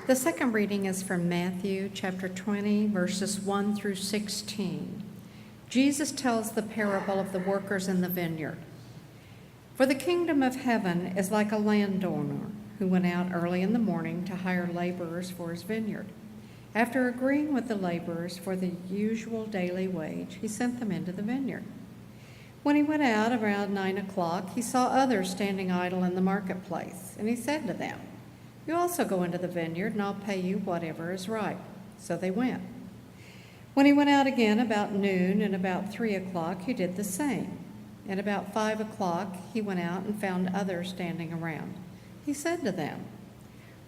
The second reading is from Matthew chapter 20, verses 1 through 16. Jesus tells the parable of the workers in the vineyard. For the kingdom of heaven is like a landowner who went out early in the morning to hire laborers for his vineyard. After agreeing with the laborers for the usual daily wage, he sent them into the vineyard. When he went out around 9 o'clock, he saw others standing idle in the marketplace, and he said to them, "You also go into the vineyard, and I'll pay you whatever is right." So they went. When he went out again about noon and about 3 o'clock, he did the same. And about 5 o'clock, he went out and found others standing around. He said to them,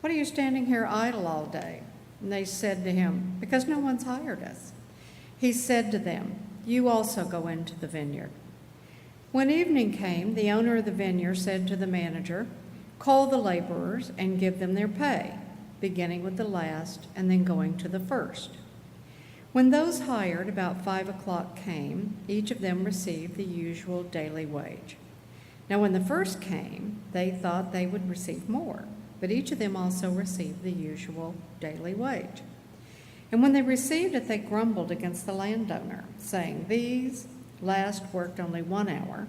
"What are you standing here idle all day?" And they said to him, "Because no one's hired us." He said to them, "You also go into the vineyard." When evening came, the owner of the vineyard said to the manager, "Call the laborers and give them their pay, beginning with the last and then going to the first." When those hired about 5 o'clock came, each of them received the usual daily wage. Now when the first came, they thought they would receive more, but each of them also received the usual daily wage. And when they received it, they grumbled against the landowner, saying, "These last worked only 1 hour,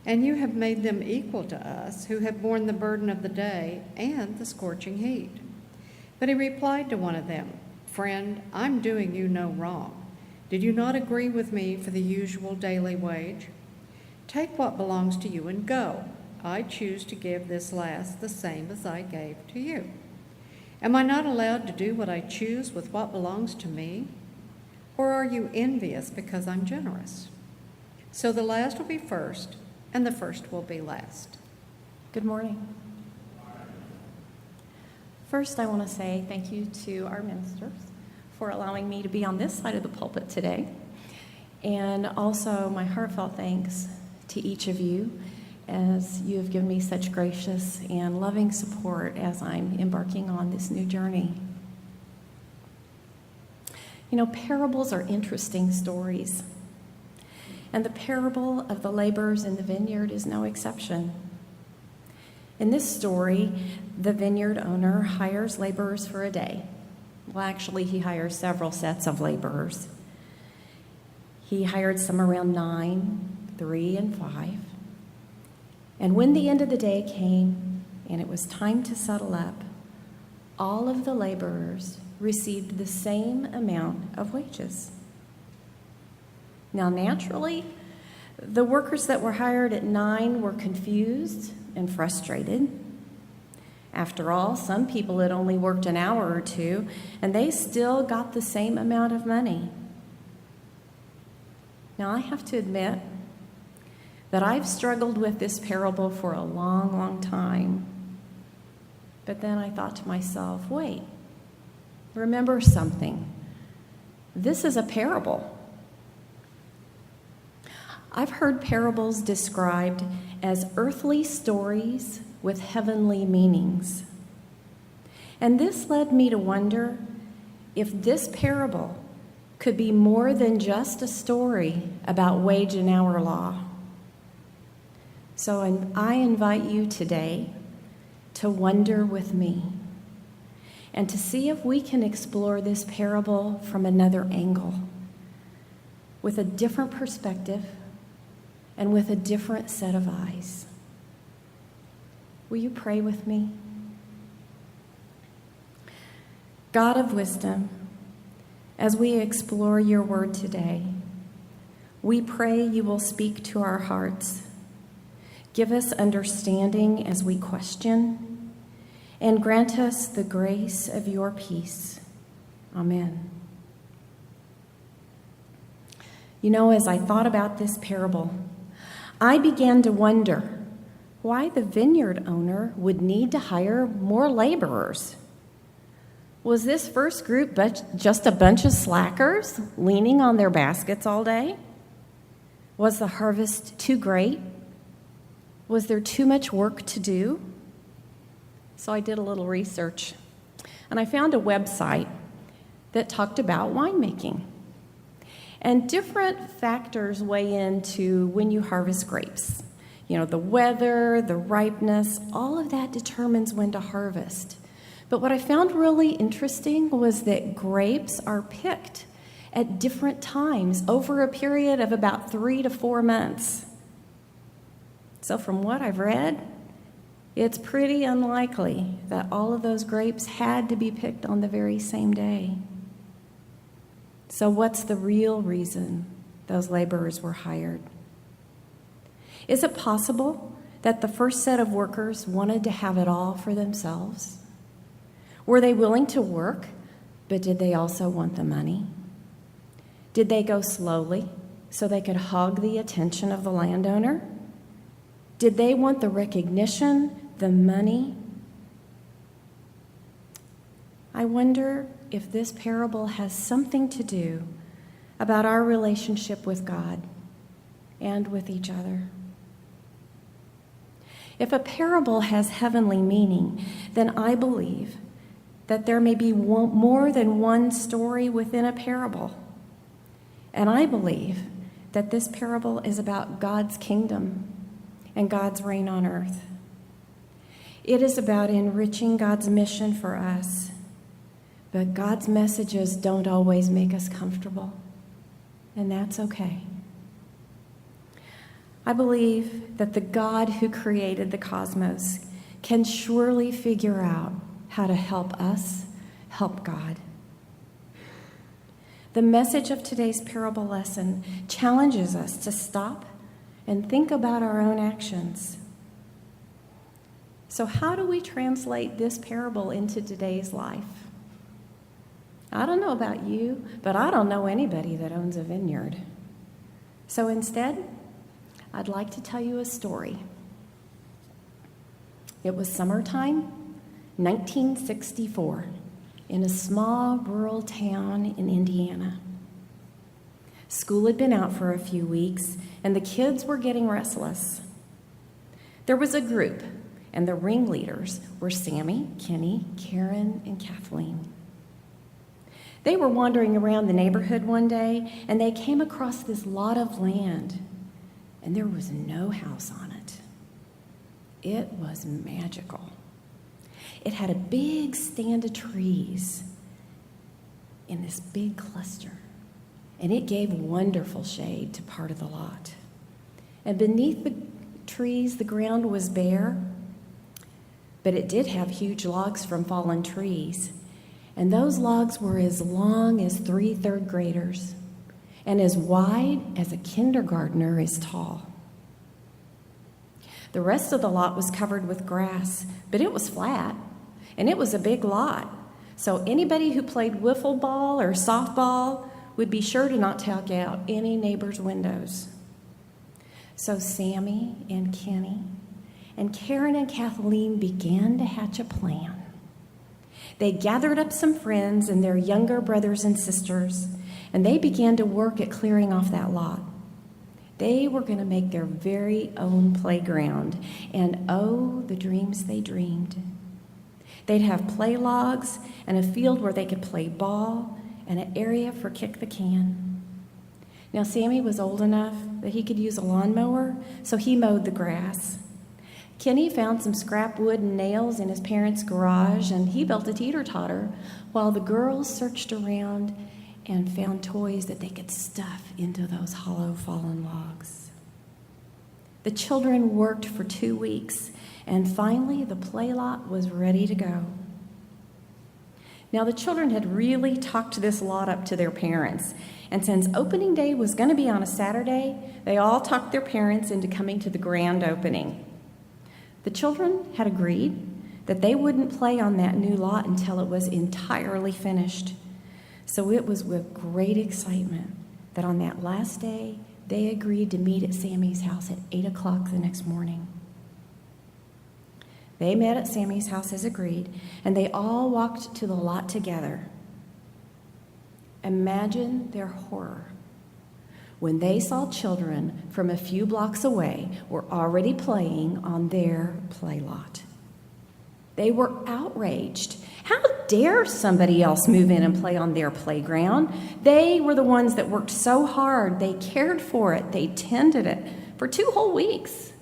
and you have made them equal to us, who have borne the burden of the day and the scorching heat." But he replied to one of them, "Friend, I'm doing you no wrong. Did you not agree with me for the usual daily wage? Take what belongs to you and go. I choose to give this last the same as I gave to you. Am I not allowed to do what I choose with what belongs to me? Or are you envious because I'm generous?" So the last will be first, and the first will be last. Good morning. First, I want to say thank you to our ministers for allowing me to be on this side of the pulpit today. And also my heartfelt thanks to each of you as you have given me such gracious and loving support as I'm embarking on this new journey. You know, parables are interesting stories. And the parable of the laborers in the vineyard is no exception. In this story, the vineyard owner hires laborers for a day. Well, actually, he hires several sets of laborers. He hired some around 9, 3, and 5. And when the end of the day came and it was time to settle up, all of the laborers received the same amount of wages. Now, naturally, the workers that were hired at 9 were confused and frustrated. After all, some people had only worked an hour or 2, and they still got the same amount of money. Now, I have to admit that I've struggled with this parable for a long, long time. But then I thought to myself, wait, remember something. This is a parable. I've heard parables described as earthly stories with heavenly meanings. And this led me to wonder if this parable could be more than just a story about wage and hour law. So I invite you today to wonder with me and to see if we can explore this parable from another angle, with a different perspective and with a different set of eyes. Will you pray with me? God of wisdom, as we explore your word today, we pray you will speak to our hearts. Give us understanding as we question, and grant us the grace of your peace. Amen. You know, as I thought about this parable, I began to wonder why the vineyard owner would need to hire more laborers. Was this first group just a bunch of slackers leaning on their baskets all day? Was the harvest too great? Was there too much work to do? So I did a little research, and I found a website that talked about winemaking. And different factors weigh into when you harvest grapes. You know, the weather, the ripeness, all of that determines when to harvest. But what I found really interesting was that grapes are picked at different times over a period of about 3 to 4 months. So from what I've read, it's pretty unlikely that all of those grapes had to be picked on the very same day. So what's the real reason those laborers were hired? Is it possible that the first set of workers wanted to have it all for themselves? Were they willing to work, but did they also want the money? Did they go slowly so they could hog the attention of the landowner? Did they want the recognition, the money? I wonder if this parable has something to do about our relationship with God and with each other. If a parable has heavenly meaning, then I believe that there may be more than one story within a parable. And I believe that this parable is about God's kingdom and God's reign on earth. It is about enriching God's mission for us. But God's messages don't always make us comfortable, and that's okay. I believe that the God who created the cosmos can surely figure out how to help us help God. The message of today's parable lesson challenges us to stop and think about our own actions. So how do we translate this parable into today's life? I don't know about you, but I don't know anybody that owns a vineyard. So instead, I'd like to tell you a story. It was summertime, 1964, in a small rural town in Indiana. School had been out for a few weeks, and the kids were getting restless. There was a group, and the ringleaders were Sammy, Kenny, Karen, and Kathleen. They were wandering around the neighborhood one day, and they came across this lot of land, and there was no house on it. It was magical. It had a big stand of trees in this big cluster, and it gave wonderful shade to part of the lot. And beneath the trees, the ground was bare, but it did have huge logs from fallen trees. And those logs were as long as 3 third graders and as wide as a kindergartner is tall. The rest of the lot was covered with grass, but it was flat, and it was a big lot. So anybody who played wiffle ball or softball would be sure to not take out any neighbor's windows. So Sammy and Kenny and Karen and Kathleen began to hatch a plan. They gathered up some friends and their younger brothers and sisters, and they began to work at clearing off that lot. They were going to make their very own playground, and oh, the dreams they dreamed. They'd have play logs and a field where they could play ball and an area for kick the can. Now, Sammy was old enough that he could use a lawnmower, so he mowed the grass. Kenny found some scrap wood and nails in his parents' garage, and he built a teeter-totter, while the girls searched around and found toys that they could stuff into those hollow fallen logs. The children worked for 2 weeks, and finally the play lot was ready to go. Now, the children had really talked this lot up to their parents, and since opening day was going to be on a Saturday, they all talked their parents into coming to the grand opening. The children had agreed that they wouldn't play on that new lot until it was entirely finished. So it was with great excitement that on that last day, they agreed to meet at Sammy's house at 8 o'clock the next morning. They met at Sammy's house as agreed, and they all walked to the lot together. Imagine their horror when they saw children from a few blocks away were already playing on their play lot. They were outraged. How dare somebody else move in and play on their playground? They were the ones that worked so hard. They cared for it. They tended it for 2 whole weeks.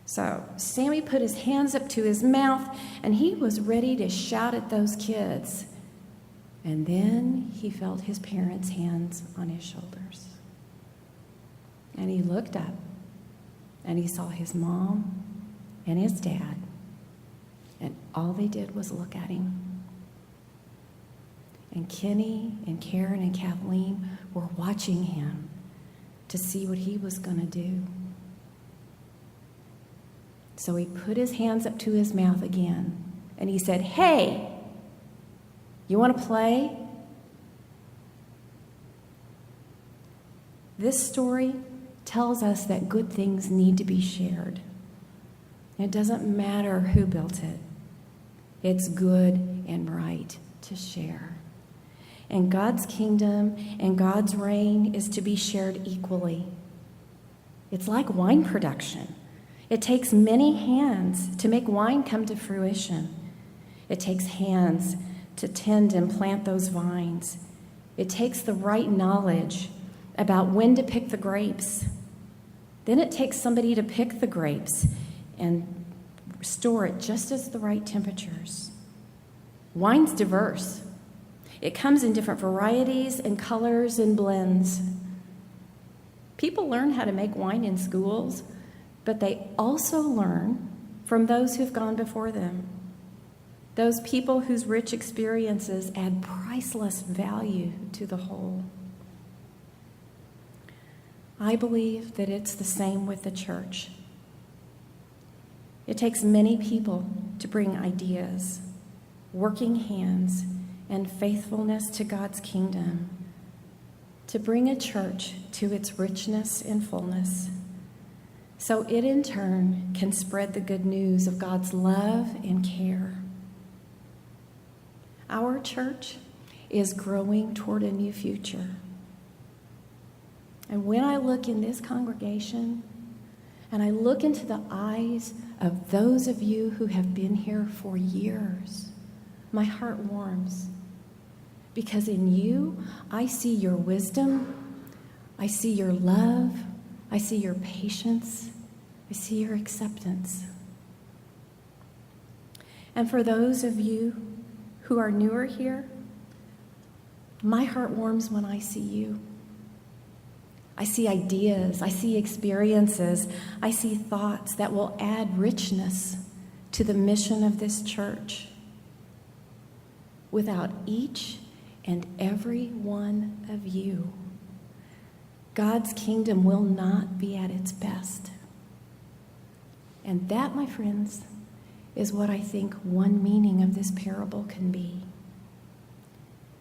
So Sammy put his hands up to his mouth, and he was ready to shout at those kids. And then he felt his parents' hands on his shoulders. And he looked up, and he saw his mom and his dad, and all they did was look at him. And Kenny and Karen and Kathleen were watching him to see what he was going to do. So he put his hands up to his mouth again, and he said, "Hey, you want to play?" This story tells us that good things need to be shared. It doesn't matter who built it. It's good and right to share. And God's kingdom and God's reign is to be shared equally. It's like wine production. It takes many hands to make wine come to fruition. It takes hands to tend and plant those vines. It takes the right knowledge about when to pick the grapes. Then it takes somebody to pick the grapes and store it just as the right temperatures. Wine's diverse. It comes in different varieties and colors and blends. People learn how to make wine in schools, but they also learn from those who've gone before them. Those people whose rich experiences add priceless value to the whole. I believe that it's the same with the church. It takes many people to bring ideas, working hands, and faithfulness to God's kingdom, to bring a church to its richness and fullness, so it in turn can spread the good news of God's love and care. Our church is growing toward a new future. And when I look in this congregation and I look into the eyes of those of you who have been here for years, my heart warms. Because in you, I see your wisdom, I see your love, I see your patience, I see your acceptance. And for those of you who are newer here, my heart warms when I see you. I see ideas, I see experiences, I see thoughts that will add richness to the mission of this church. Without each and every one of you, God's kingdom will not be at its best. And that, my friends, is what I think one meaning of this parable can be.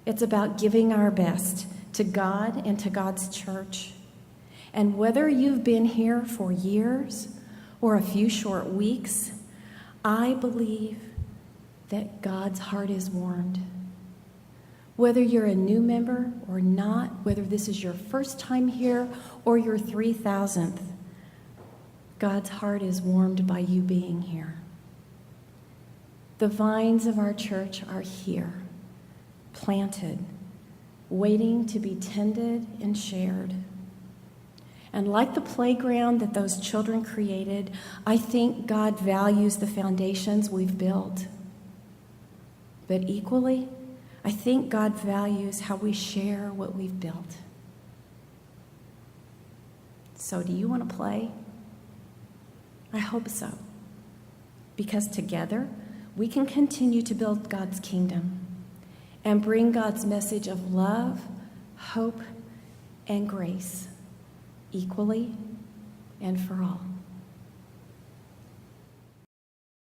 It's about giving our best to God and to God's church. And whether you've been here for years or a few short weeks, I believe that God's heart is warmed. Whether you're a new member or not, whether this is your first time here or your 3,000th, God's heart is warmed by you being here. The vines of our church are here, planted, waiting to be tended and shared. And like the playground that those children created, I think God values the foundations we've built. But equally, I think God values how we share what we've built. So do you want to play? I hope so. Because together, we can continue to build God's kingdom and bring God's message of love, hope, and grace equally and for all.